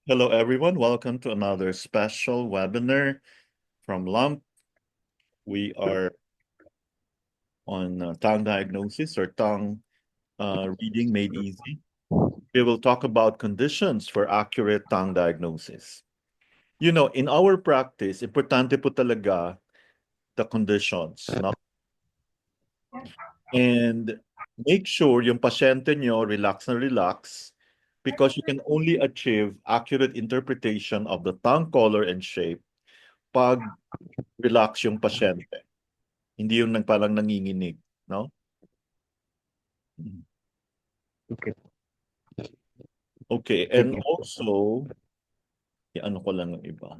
Hello, everyone. Welcome to another special webinar from LUMP. We are on tongue diagnosis or tongue reading made easy. We will talk about conditions for accurate tongue diagnosis. You know, in our practice, importante po talaga the conditions, no? And make sure yung pasyente nyo relax na relax because you can only achieve accurate interpretation of the tongue color and shape pag relax yung pasyente. Hindi yung parang nanginginig, no? Okay. Okay, and Sige. also, ano ko lang yung iba.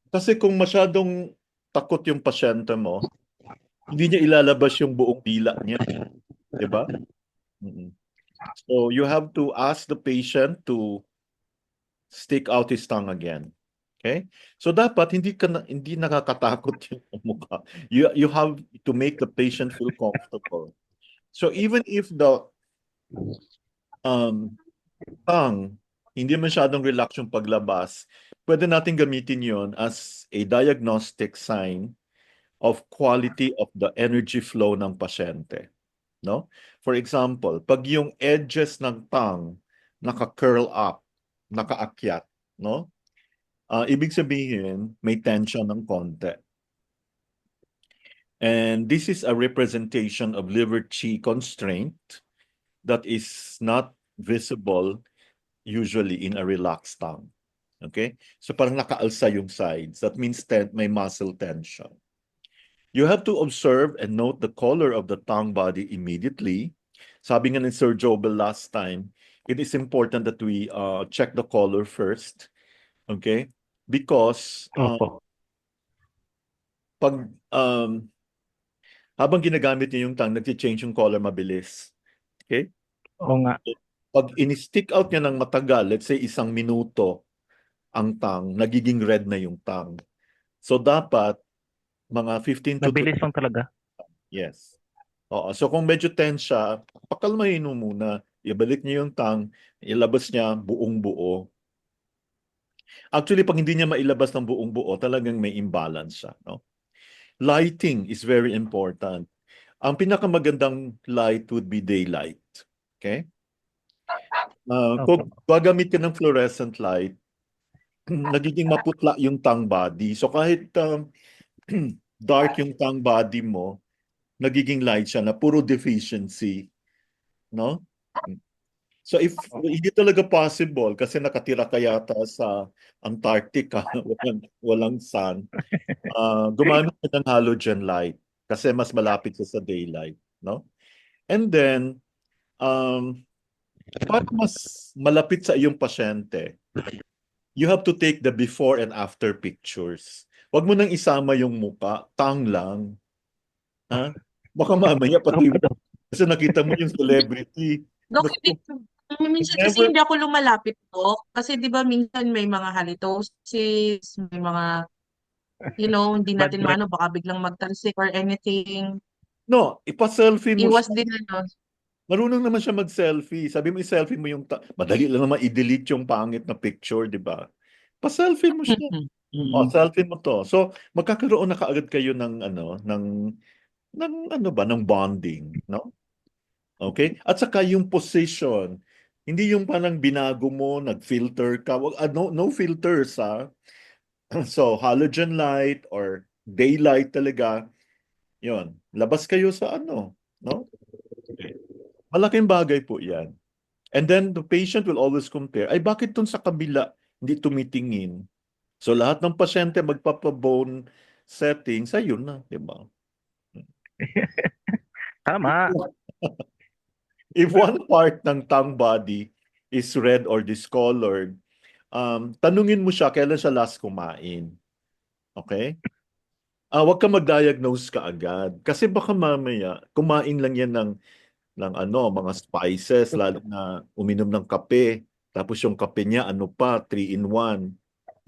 Kasi kung masyadong takot yung pasyente mo, hindi niya ilalabas yung buong dila niya, di ba? So you have to ask the patient to stick out his tongue again. Okay? So dapat hindi nakakatakot yung mukha. You have to make the patient feel comfortable. So even if the um tongue, hindi masyadong relax yung paglabas, pwede natin gamitin yon as a diagnostic sign of quality of the energy flow ng pasyente. No? For example, pag yung edges ng tongue naka-curl up, nakaakyat, no? Ibig sabihin, may tension ng konti. And this is a representation of liver qi constraint that is not visible usually in a relaxed tongue. Okay? So parang nakaalsa yung sides. That means may muscle tension. You have to observe and note the color of the tongue body immediately. Sabi nga ni Sir Jobel last time, it is important that we check the color first. Okay? Because Opo. pag habang ginagamit niyo yung tongue, nag-change yung color mabilis. Okay? Oo nga. Pag in-stick out niya ng matagal, let's say 1 minuto, ang tongue, nagiging red na yung tongue. So dapat mga 15 to 20, Mabilis lang talaga. yes. Oo. So kung medyo tense siya, pakalmahin mo muna. Ibalik niyo yung tongue, ilabas niya buong buo. Actually, pag hindi niya mailabas ng buong buo, talagang may imbalance siya. No? Lighting is very important. Ang pinakamagandang light would be daylight. Okay? Kung Opo. gagamit ka ng fluorescent light, nagiging maputla yung tongue body. So kahit dark yung tongue body mo, nagiging light siya na puro deficiency, no? So if hindi talaga possible kasi nakatira ka yata sa Antarctica, walang sun, gumamit ka ng halogen light kasi mas malapit siya sa daylight, no? And then para mas malapit sa iyong pasyente, you have to take the before and after pictures. Huwag mo nang isama yung muka, tongue lang. Ha? Baka mamaya pati Opo, Dok. kasi nakita mo yung celebrity. Dok, Naku, minsan kasi never, hindi ako lumalapit, Dok. Kasi di ba minsan may mga halitosis, may mga, hindi Bad natin breath. maano, baka biglang magtalsik or anything. no, ipa-selfie mo Iwas siya. din, Marunong naman siya mag-selfie. Sabi mo, i-selfie mo yung... Madali lang naman i-delete yung pangit na picture, di ba? Pa-selfie mo siya. O, Mm. selfie mo to. So, magkakaroon na kaagad kayo ng ano ba, ng bonding, no? Okay? At saka yung position. Hindi yung parang binago mo, nag-filter ka. No filters, ha? So, halogen light or daylight talaga. Yon. Labas kayo sa ano, no? Okay. Malaking bagay po yan. And then the patient will always compare, ay bakit dun sa kabila hindi tumitingin? So lahat ng pasyente magpapa-bone setting, sa yun na, di ba? Tama. If one part ng tongue body is red or discolored, tanungin mo siya kailan siya last kumain. Okay? Huwag ka mag-diagnose kaagad. Kasi baka mamaya, kumain lang yan ng mga spices, lalo na uminom ng kape. Tapos yung kape niya, ano pa, 3-in-1.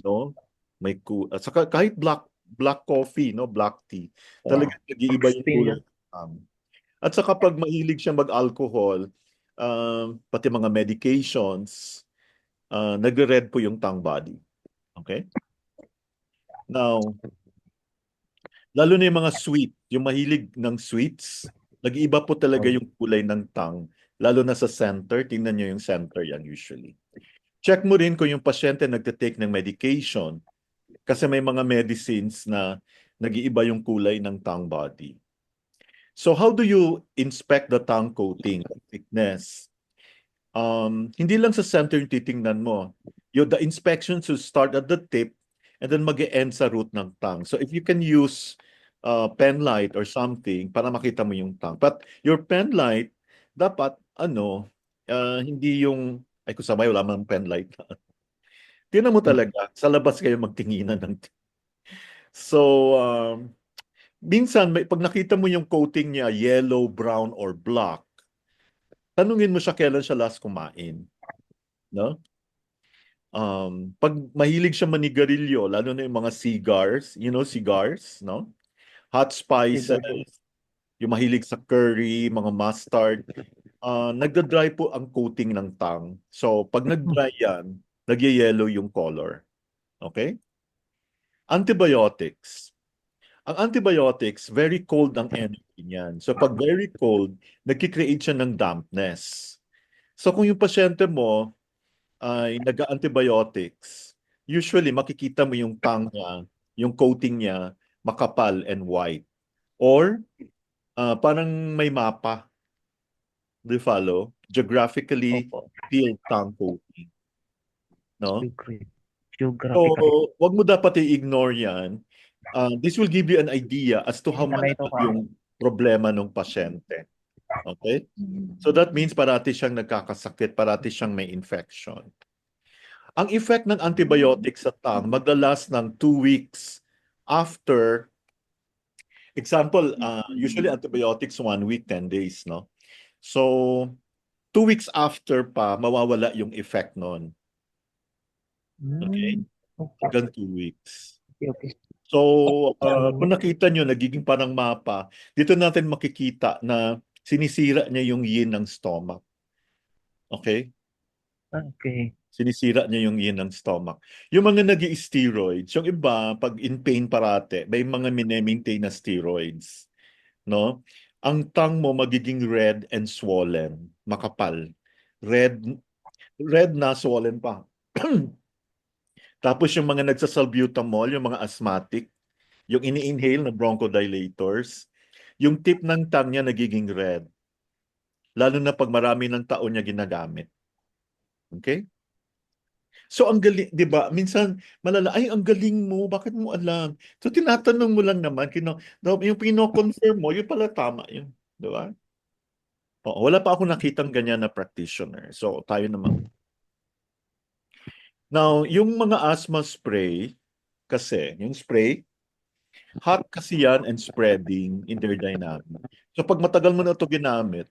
No? At saka kahit black coffee, no, black tea, talagang nag-iiba yung Extreme kulay. yan. At saka pag mahilig siya mag-alcohol, pati mga medications, nagre-red po yung tongue body. Okay? Now, lalo na yung mga sweet, yung mahilig ng sweets, nag-iiba po talaga yung kulay ng tongue. Lalo na sa center, tingnan nyo yung center yan usually. Check mo rin kung yung pasyente nagte-take ng medication kasi may mga medicines na nag-iiba yung kulay ng tongue body. So how do you inspect the tongue coating, thickness? Hindi lang sa center yung titingnan mo. The inspection should start at the tip and then mag-e-end sa root ng tongue. So if you can use pen light or something para makita mo yung tongue. But your pen light, dapat, hindi yung, ay kung sabay, wala mang pen light. Tingnan mo talaga, sa labas kayo magtinginan ng. So, minsan, pag nakita mo yung coating niya, yellow, brown, or black, tanungin mo siya kailan siya last kumain. No? Pag mahilig siya manigarilyo, lalo na yung mga cigars, cigars, no? Hot spices, yung mahilig sa curry, mga mustard, nagda-dry po ang coating ng tongue. So, pag nag-dry yan, nagye-yellow yung color. Okay? Antibiotics. Ang antibiotics, very cold ang energy niyan. So, pag very cold, nagkikreate siya ng dampness. So, kung yung pasyente mo ay nag-antibiotics, usually makikita mo yung tongue niya, yung coating niya, makapal and white. Or, parang may mapa. Do you follow? Geographically filled tongue coating. No? Geographically. So, wag mo dapat i-ignore yan. This will give you an idea as to how malala yung problema ng pasyente. Okay? So that means parati siyang nagkakasakit, parati siyang may infection. Ang effect ng antibiotics sa tongue, magdalas ng 2 weeks after, example, usually antibiotics 1 week, 10 days, no? So, 2 weeks after pa, mawawala yung effect nun. Okay? Hanggang 2 weeks. Okay. So, kung nakita nyo, nagiging parang mapa, dito natin makikita na sinisira niya yung yin ng stomach. Okay? Okay. Sinisira niya yung yin ng stomach. Yung mga nag-i-steroids, yung iba, pag in pain parate, may mga mine-maintain na steroids. No? Ang tongue mo magiging red and swollen, makapal. Red na, swollen pa. Tapos yung mga nagsasalbutamol, yung mga asthmatic, yung ini-inhale na bronchodilators, yung tip ng tongue niya nagiging red. Lalo na pag marami ng taon niya ginagamit. Okay? So ang galing, 'di ba? Minsan malala, ay ang galing mo, bakit mo alam? So tinatanong mo lang naman, yung pino-confirm mo, yun pala tama yun, 'di ba? Oo, wala pa ako nakitang ganyan na practitioner. So tayo naman. Now, yung mga asthma spray kasi, yung spray, hot kasi yan and spreading in their dynamic. So pag matagal mo na ito ginamit,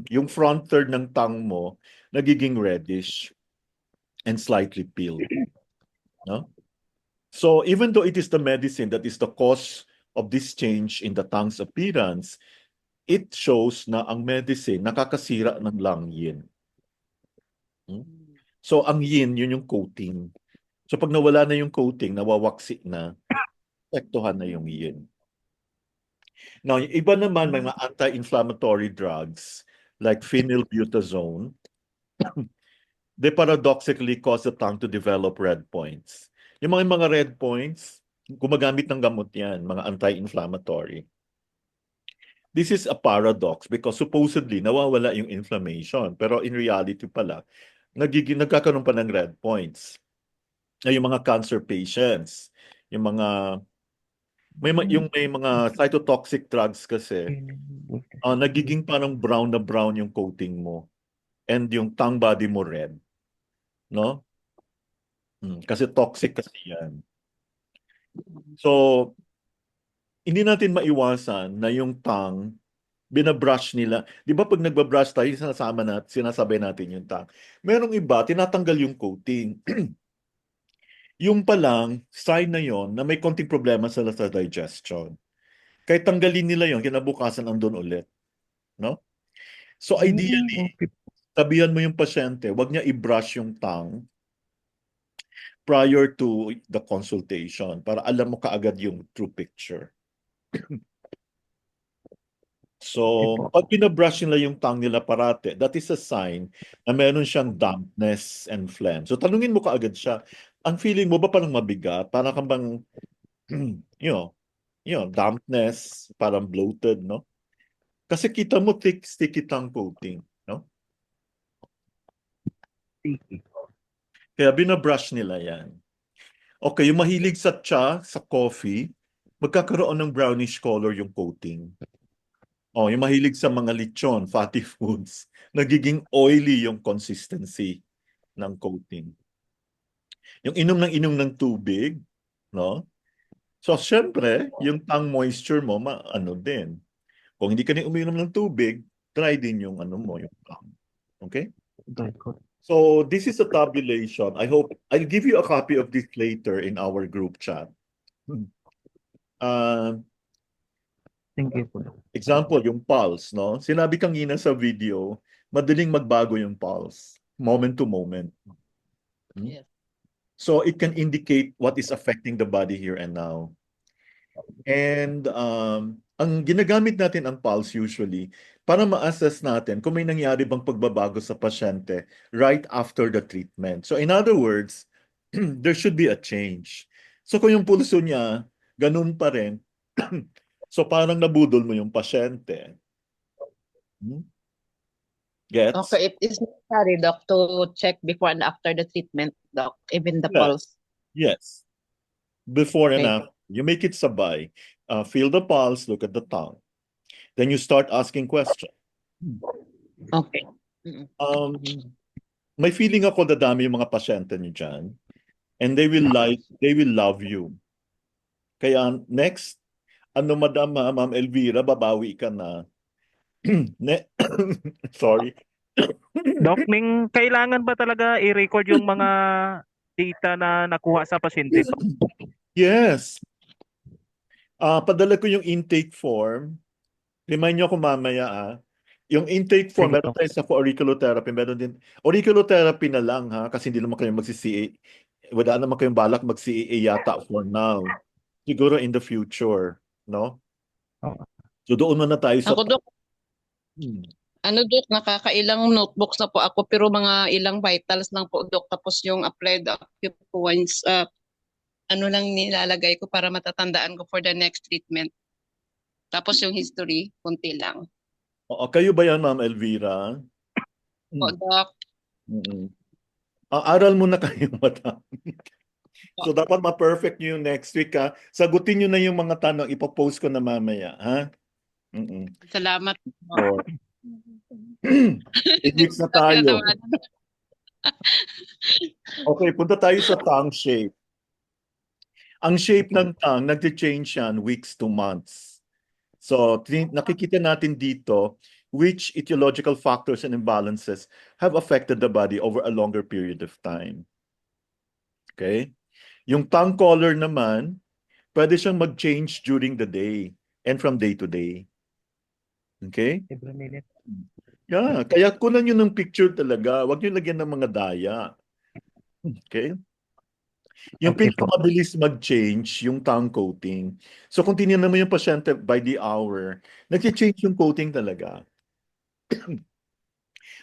yung front third ng tongue mo nagiging reddish and slightly peeled. No? So even though it is the medicine that is the cause of this change in the tongue's appearance, it shows na ang medicine nakakasira ng lung yin. So ang yin, yun yung coating. So pag nawala na yung coating, nawawaksi na, ektohan na yung yin. Now, yung iba naman, may mga anti-inflammatory drugs like phenylbutazone, they paradoxically cause the tongue to develop red points. Yung mga red points, gumagamit ng gamot yan, mga anti-inflammatory. This is a paradox because supposedly nawawala yung inflammation, pero in reality pala, nagkakaroon pa ng red points. Yung mga cancer patients, yung mga may mga cytotoxic drugs kasi, nagiging parang brown na brown yung coating mo and yung tongue body mo red. No? Kasi toxic kasi yan. So, hindi natin maiwasan na yung tongue, binabrush nila. Di ba pag nagbabrush tayo, sinasabay natin yung tongue. Merong iba, tinatanggal yung coating. Yung pa lang, sign na yon na may konting problema sa digestion. Kahit tanggalin nila yon, kinabukasan andun ulit. No? So ideally, sabihan mo yung pasyente, wag niya i-brush yung tongue prior to the consultation para alam mo kaagad yung true picture. Okay So, po. pag pinabrush nila yung tongue nila parate, that is a sign na meron siyang dampness and phlegm. So, tanungin mo kaagad siya, ang feeling mo ba parang mabigat? Parang kang bang, you know, dampness, parang bloated, no? Kasi kita mo thick, sticky tongue coating, no? Sige. Kaya binabrush nila yan. Okay, yung mahilig sa sa coffee, magkakaroon ng brownish color yung coating. Oh, yung mahilig sa mga lechon, fatty foods, nagiging oily yung consistency ng coating. Yung inom ng tubig, no? So, syempre, yung tongue moisture mo, ano din. Kung hindi ka na uminom ng tubig, try din yung ano mo, yung tongue. Okay? Very good. So, this is a tabulation. I hope, I'll give you a copy of this later in our group chat. Uh, Thank you po, Doc. Example, yung pulse, no? Sinabi kanina sa video, madaling magbago yung pulse, moment to moment. Yes. So it can indicate what is affecting the body here and now. And ang ginagamit natin ang pulse usually para ma-assess natin kung may nangyari bang pagbabago sa pasyente right after the treatment. So in other words, there should be a change. So kung yung pulso niya, ganun pa rin, so parang nabudol mo yung pasyente. Gets? Okay, it is necessary, Doc, to check before and after the treatment, Doc, even the Yes. pulse. Yes. Before and Okay. after. You make it sabay. Feel the pulse, look at the tongue. Then you start asking questions. Okay. Mm-mm. May feeling ako dadami yung mga pasyente niyo dyan. And they will love you. Kaya next, Madam Ma'am Elvira, babawi ka na. Sorry. Doc, Ming, kailangan ba talaga i-record yung mga data na nakuha sa pasyente to? Yes. Padala ko yung intake form. Remind nyo ako mamaya Yung intake form, Sige meron po. tayo sa auriculotherapy, meron din. Auriculotherapy na lang kasi hindi naman kayo magsi-CA. Wala naman kayong balak mag-CA yata for now. Siguro in the future, no? Oo. So doon na tayo sa... Ako, Doc, Hmm. Doc, nakakailang notebooks na po ako, pero mga ilang vitals lang po, Doc. Tapos yung applied acupoints, lang nilalagay ko para matatandaan ko for the next treatment. Tapos yung history, kunti lang. Oo, kayo ba yan, Ma'am Elvira? Po, Doc. Mm-mm. Aral muna kayo, madam. So dapat ma-perfect nyo yung next week Sagutin nyo na yung mga tanong, ipopost ko na mamaya, ha? Mm-mm. Salamat. So, 8 weeks na tayo. Okay, punta tayo sa tongue shape. Ang shape ng tongue, nag-change yan weeks to months. So, nakikita natin dito which etiological factors and imbalances have affected the body over a longer period of time. Okay? Yung tongue color naman, pwede siyang mag-change during the day and from day to day. Okay? Every minute. Yeah, kaya kunan nyo ng picture talaga. Huwag nyo lagyan ng mga daya. Okay? Yung Okay po. pinakamabilis mag-change, yung tongue coating. So kung tinignan mo yung pasyente by the hour, nag-change yung coating talaga.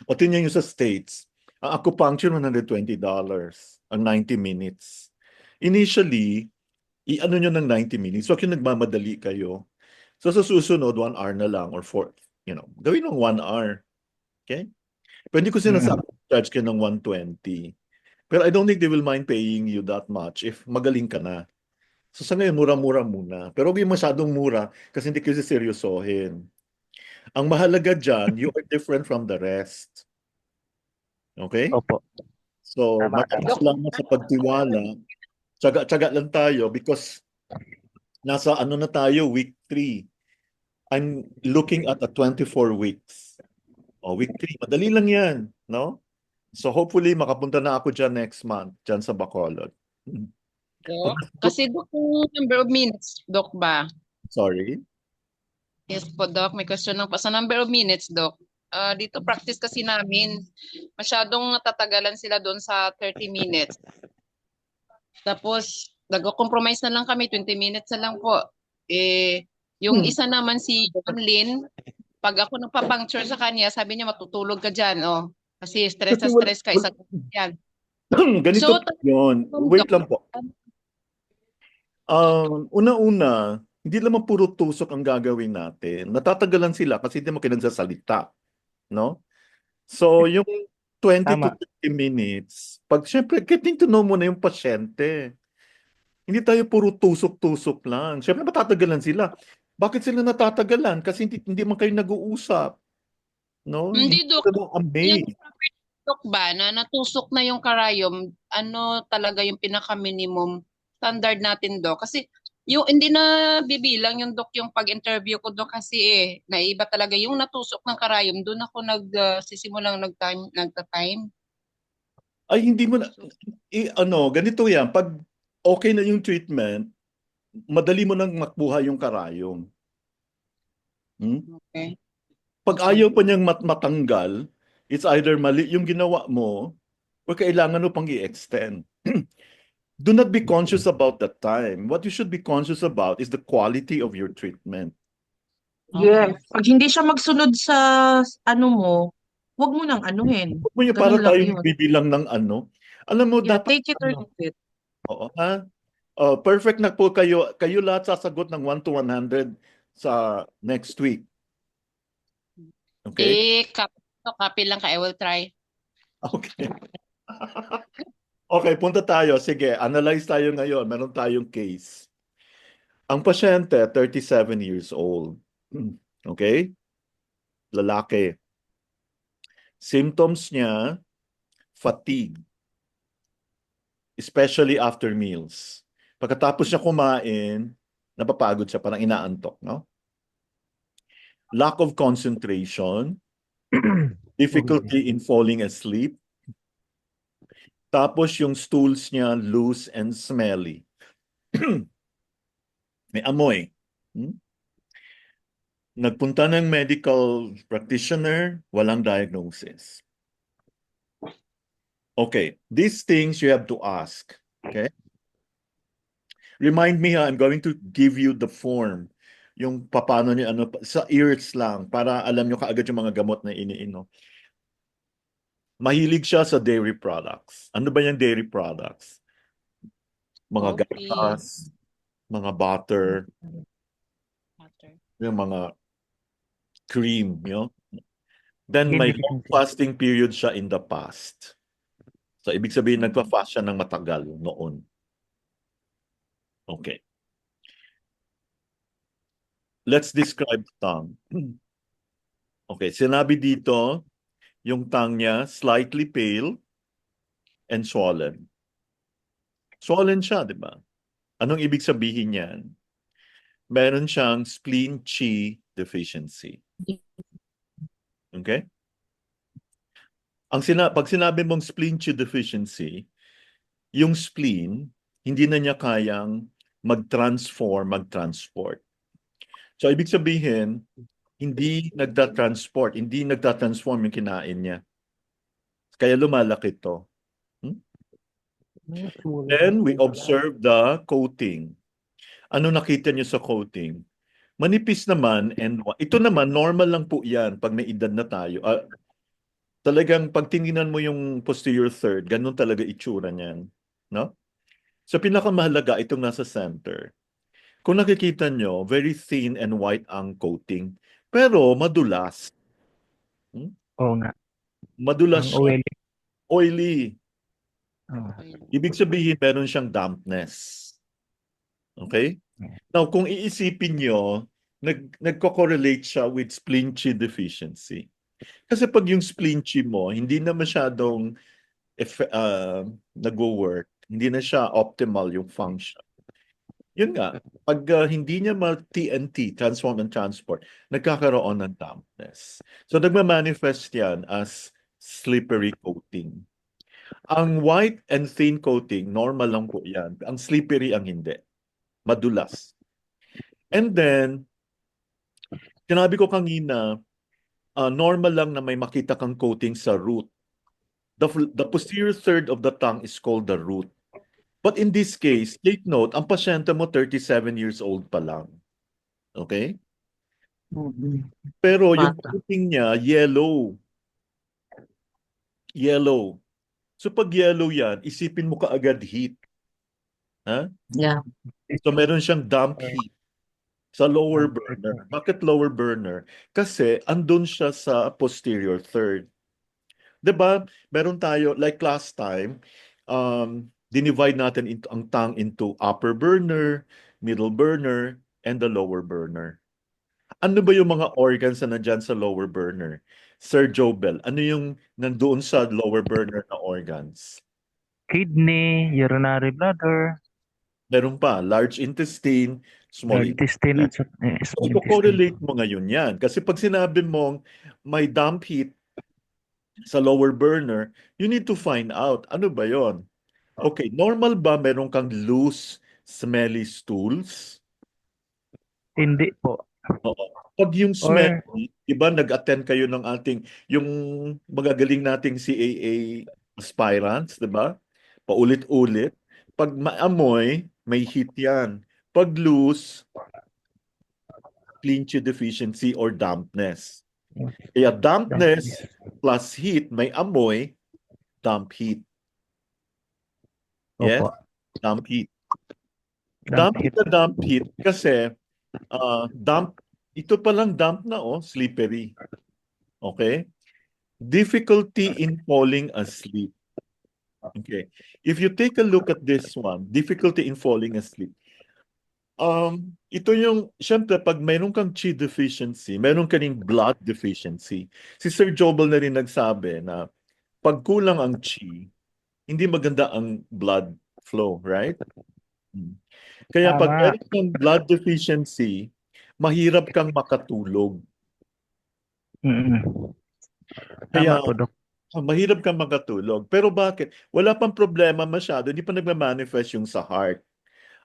O tingnan nyo sa States, ang acupuncture $120, ang 90 minutes. Initially, i-ano nyo ng 90 minutes. So kung nagmamadali kayo, so sa susunod, 1 hour na lang or 4, gawin ng 1 hour. Okay? Pwede ko sinasabi, charge ka ng 120. Pero I don't think they will mind paying you that much if magaling ka na. So sa ngayon, mura-mura muna. Pero huwag yung masyadong mura kasi hindi kayo seryosohin. Ang mahalaga dyan, you are different from the rest. Okay? Opo. So, Tama, maraming salamat sa pagtiwala. Tsaga-tsaga lang tayo because nasa na tayo, week 3. I'm looking at a 24 weeks. Week 3. Madali lang yan, no? So hopefully makapunta na ako dyan next month, dyan sa Bacolod. Doc, kasi Doc, yung number of minutes, Doc ba? Sorry? Yes po, Doc. May question lang po. Sa number of minutes, Doc, dito practice kasi namin, masyadong natatagalan sila doon sa 30 minutes. Tapos, nag-compromise na lang kami, 20 minutes na lang po. Yung isa naman si Lynn, pag ako nagpa-puncture sa kanya, sabi niya matutulog ka dyan, oh. Kasi stress Kasi na stress ka, isang yan. ganito So, po yun. Wait lang po. Una-una, hindi naman puro tusok ang gagawin natin. Natatagalan sila kasi hindi mo kinagsasalita, no? So, yung 20 to Tama. 30 minutes, pag syempre, getting to know mo na yung pasyente. Hindi tayo puro tusok-tusok lang. Syempre, matatagalan sila. Bakit sila natatagalan? Kasi hindi man kayo nag-uusap, no? Hindi hindi, Dok. sila Yung amazed. Dok ba, na natusok na yung karayom, ano talaga yung pinaka-minimum standard natin, Dok? Kasi yung hindi na bibilang yung Dok yung pag-interview ko, Dok, kasi naiba talaga yung natusok ng karayom. Doon ako sisimulang nagta-time. Ay, hindi mo na, ganito yan. Pag okay na yung treatment, madali mo nang makuha yung karayom. Okay. Pag ayaw pa niyang matanggal, it's either mali yung ginawa mo o kailangan mo pang i-extend. Do not be conscious about the time. What you should be conscious about is the quality of your treatment. Yes. Pag hindi siya magsunod sa ano mo, huwag mo nang anuhin. Huwag mo yung para Ganun lang tayo yun. bibilang ng ano. Alam mo, Yeah, dapat, take it or leave it. oo, ha? Perfect na po kayo. Kayo lahat sasagot ng 1 to 100 sa next week. Okay? Copy lang ka. I will try. Okay. Okay, punta tayo. Sige, analyze tayo ngayon. Meron tayong case. Ang pasyente, 37 years old. Okay? Lalaki. Symptoms niya, fatigue. Especially after meals. Pagkatapos niya kumain, napapagod siya, parang inaantok, no? Lack of concentration, difficulty in falling asleep. Tapos yung stools niya loose and smelly. May amoy. Nagpunta ng medical practitioner, walang diagnosis. Okay, these things you have to ask. Okay? Remind me, I'm going to give you the form. Yung paano niya, sa ears lang, para alam nyo kaagad yung mga gamot na iniinom. Mahilig siya sa dairy products. Ano ba yung dairy products? Mga Coffee. gatas, mga butter, yung mga cream, Then may long fasting period siya in the past. So, ibig sabihin, nagpa-fast siya ng matagal noon. Okay. Let's describe the tongue. Okay, sinabi dito, yung tongue niya, slightly pale and swollen. Swollen siya, di ba? Anong ibig sabihin niyan? Meron siyang spleen Qi deficiency. Okay? Pag sinabi mong spleen Qi deficiency, yung spleen, hindi na niya kayang mag-transport. So, ibig sabihin, hindi nagta-transform yung kinain niya. Kaya lumalaki to. Then, we observe the coating. Ano nakita niyo sa coating? Manipis naman, and ito naman, normal lang po yan pag may edad na tayo. Talagang pag tingnan mo yung posterior third, ganun talaga itsura niyan. No? So, pinakamahalaga, itong nasa center. Kung nakikita nyo, very thin and white ang coating. Pero madulas. Oo nga. Madulas Ang siya. oily. Oily. Oh. Ibig sabihin, meron siyang dampness. Okay? Now, kung iisipin nyo, nagko-correlate siya with spleen Qi deficiency. Kasi pag yung spleen Qi mo, hindi na masyadong nagwo-work, hindi na siya optimal yung function. Yun nga, pag hindi niya TNT, transform and transport, nagkakaroon ng dampness. So nagma-manifest yan as slippery coating. Ang white and thin coating, normal lang po yan. Ang slippery ang hindi. Madulas. And then, sinabi ko kanina, normal lang na may makita kang coating sa root. The posterior third of the tongue is called the root. But in this case, take note, ang pasyente mo 37 years old pa lang. Okay? Pero yung Bata. coating niya, yellow. Yellow. So pag yellow yan, isipin mo kaagad heat. Ha? Yeah. So meron siyang damp heat sa lower burner. Bakit lower burner? Kasi andun siya sa posterior third. 'Di ba? Meron tayo, like last time, dinivide natin ang tongue into upper burner, middle burner, and the lower burner. Ano ba yung mga organs na nandyan sa lower burner? Sir Jobel, ano yung nandoon sa lower burner na organs? Kidney, urinary bladder, Meron pa, large intestine, small large intestine intestine. at So, small intestine. i-correlate mo ngayon yan. Kasi pag sinabi mong may damp heat sa lower burner, you need to find out, ano ba yon? Okay, normal ba meron kang loose, smelly stools? Hindi po. Oo. Pag yung Or, smelly, iba nag-attend kayo ng ating, yung magagaling nating CAA aspirants, di ba? Paulit-ulit. Pag maamoy, may heat yan. Pag loose, clean chi deficiency or dampness. Kaya dampness plus heat, may amoy, damp heat. Yes? opo, Damp heat. damp Damp heat. na damp heat kasi damp, ito palang damp na slippery. Okay? Difficulty in falling asleep. Okay. If you take a look at this one, difficulty in falling asleep. Ito yung, syempre, pag mayroon kang chi deficiency, mayroon ka ring blood deficiency. Si Sir Jobel na rin nagsabi na pag kulang ang chi, hindi maganda ang blood flow, right? Kaya pag Tama. meron kang blood deficiency, mahirap kang makatulog. Mm-mm. Kaya Tama po, Dok. mahirap kang makatulog. Pero bakit? Wala pang problema masyado, hindi pa nagma-manifest yung sa heart.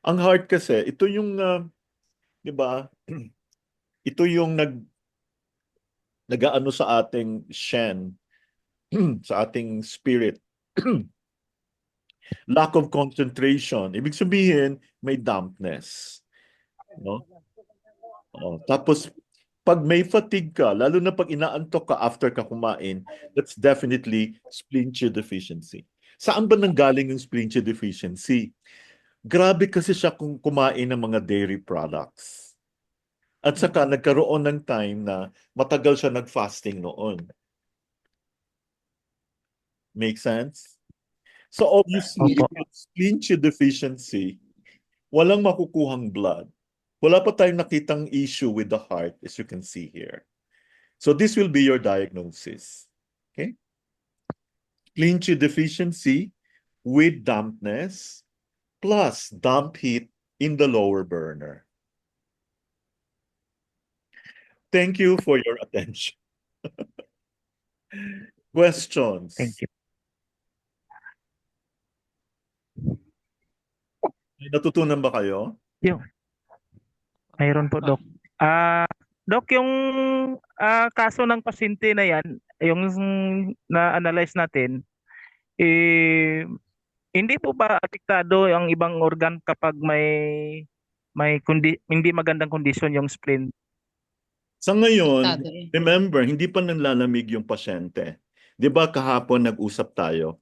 Ang heart kasi, ito yung, di ba, ito yung nag-aano sa ating shen, sa ating spirit. Lack of concentration. Ibig sabihin, may dampness. No? Tapos, pag may fatigue ka, lalo na pag inaantok ka after ka kumain, that's definitely spleen chi deficiency. Saan ba nanggaling yung spleen chi deficiency? Grabe kasi siya kung kumain ng mga dairy products. At saka nagkaroon ng time na matagal siya nag-fasting noon. Make sense? So obviously, Opo. if it's spleen chi deficiency, walang makukuhang blood. Wala pa tayong nakitang issue with the heart, as you can see here. So this will be your diagnosis. Okay? Spleen chi deficiency with dampness plus damp heat in the lower burner. Thank you for your attention. Questions? Thank you. May natutunan ba kayo? Mayroon po, Dok. Dok, yung kaso ng pasyente na yan, yung na-analyze natin, hindi po ba apektado ang ibang organ kapag hindi magandang kondisyon yung spleen? Sa ngayon, Tatay. remember, hindi pa nanlalamig yung pasyente. 'Di ba kahapon nag-usap tayo?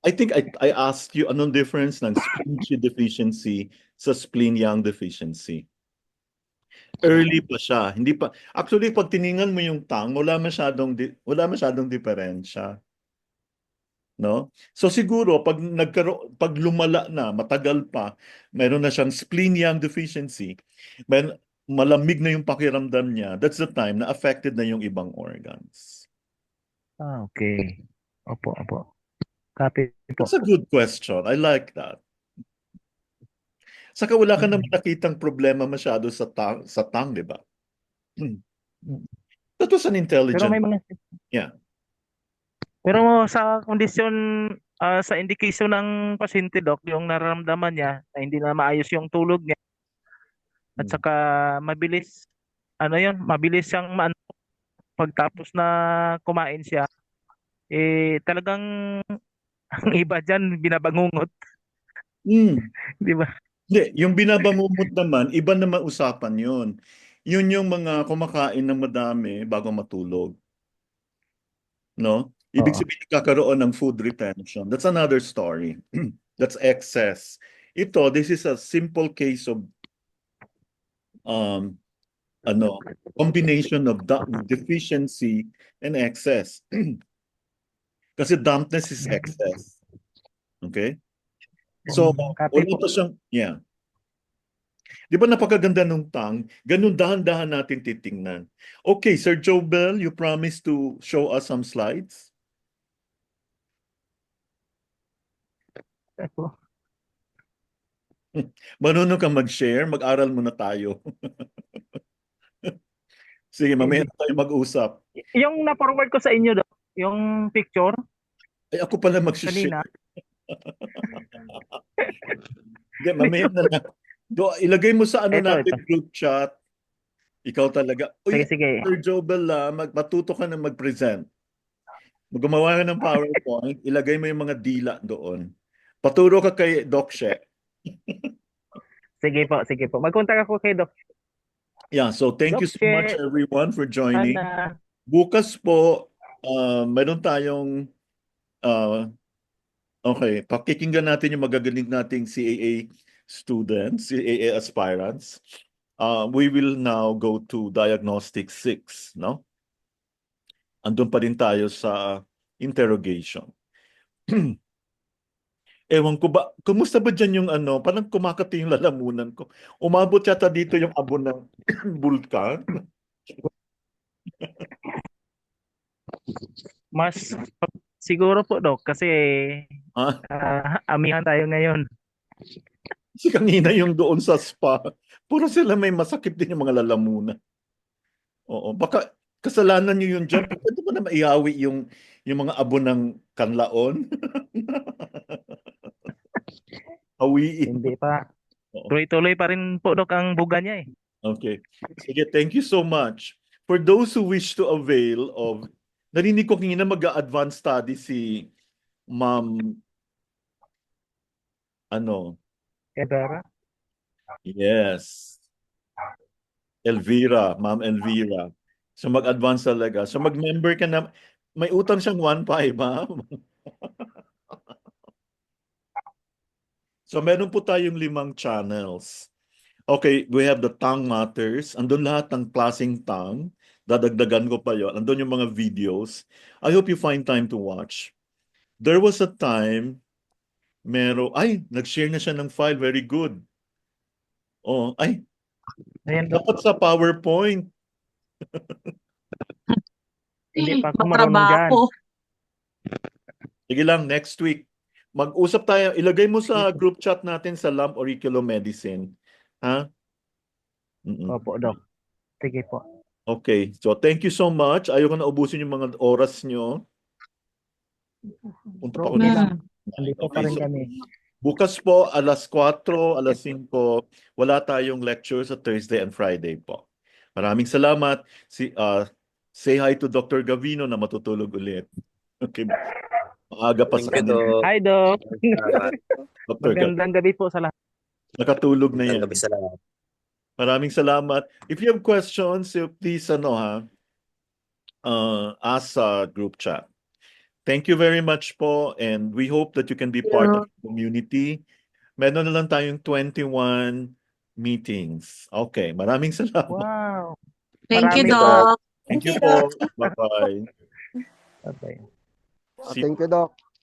I think I asked you anong difference ng spleen chi deficiency sa spleen yang deficiency. Early pa siya, hindi pa. Actually, pag tiningnan mo yung tongue, wala masyadong diferensya, no? So siguro pag lumala na, matagal pa, meron na siyang spleen yang deficiency, malamig na yung pakiramdam niya, that's the time na affected na yung ibang organs. Okay. Opo. Copy po. That's a good question. I like that. Saka wala ka naman nakitang problema masyado sa tongue, di ba? That was an Pero intelligent. may mga Yeah. Pero sa kondisyon sa indication ng pasyente, Dok, yung nararamdaman niya na hindi na maayos yung tulog niya at saka mabilis siyang pagtapos na kumain siya, talagang ang iba dyan binabangungot, Mm. di ba? Hindi, yung binabangumot naman, iba naman usapan yun. Yun yung mga kumakain ng madami bago matulog. No? Ibig Oo. sabihin nagkakaroon ng food retention. That's another story. That's excess. This is a simple case of um, combination of deficiency and excess. Kasi dampness is excess. Okay? So, Kati wala po. pa siyang, yeah. Di ba napakaganda nung tang? Ganun dahan-dahan natin titingnan. Okay, Sir Jobel, you promised to show us some slides. Ako. Marunong ka mag-share, mag-aral muna tayo. Sige, mamaya na tayo mag-usap. Yung na-forward ko sa inyo, Doc, yung picture Ay, ako pala mag-share. kanina. Hindi, mamaya na lang. Ilagay mo sa Ito. natin group chat. Ikaw talaga. Sige, Uy, sige. Sir Jobel, matuto ka na mag-present. Gumawa ka ng PowerPoint, ilagay mo yung mga dila doon. Paturo ka kay Doc She. Sige po, sige po. Mag-contact ako kay Doc. Yeah, so thank you Doc so She, much everyone for joining. sana. Bukas po, meron tayong, okay, pakikinggan natin yung magagaling nating CAA students, CAA aspirants. We will now go to Diagnostic 6, no? Andun pa rin tayo sa interrogation. Ewan ko ba, kumusta ba dyan yung parang kumakati yung lalamunan ko. Umabot yata dito yung abo ng bulkan. Mas siguro po, Doc, kasi Ah, amihan tayo ngayon. si kanina yung doon sa spa. Puro sila may masakit din yung mga lalamunan. Oo, baka kasalanan nyo yun dyan. Pwede mo na maihawi yung mga abo ng kanlaon. Hawiin. Hindi pa. Oo. Tuloy-tuloy pa rin po, Doc, ang buga niya eh. Okay. Sige, thank you so much. For those who wish to avail of, narinig ko kanina mag-advance study si Ma'am, Edara? yes, Elvira, Ma'am Elvira. So mag-advance talaga. So mag-member ka na, may utang siyang 1.5, ha? So meron po tayong 5 channels. Okay, we have the tongue matters. Andun lahat ng klaseng tongue. Dadagdagan ko pa yon. Andun yung mga videos. I hope you find time to watch. There was a time, nag-share na siya ng file. Very good. Oh, Ayan, Doc. dapat sa PowerPoint. Hindi pa ako marunong dyan. Matrabaho. Sige lang, next week. Mag-usap tayo. Ilagay mo sa group chat natin sa Lamp Auricular Medicine. Ha? Opo, Doc. Sige po. Okay. So, thank you so much. Ayoko na ubusin yung mga oras nyo. Punta pa ako Okay dito. lang. Andito pa Okay, rin so, kami. bukas po, alas 4, alas 5, wala tayong lecture sa Thursday and Friday po. Maraming salamat. Say hi to Dr. Gavino na matutulog ulit. Okay. Maaga pa sa Thank you, kanila. Doc. Hi, Doc. Salamat. Dr. Gavino. Magandang gabi po sa lahat. Nakatulog na yan. Magandang gabi sa lahat. Maraming salamat. If you have questions, please ask sa group chat. Thank you very much po, and we hope that you can be part of the community. Meron na lang tayong 21 meetings. Okay, maraming salamat. Wow. Thank you, Marami Doc. Thank you po. Bye-bye. Okay. See Thank you, Doc.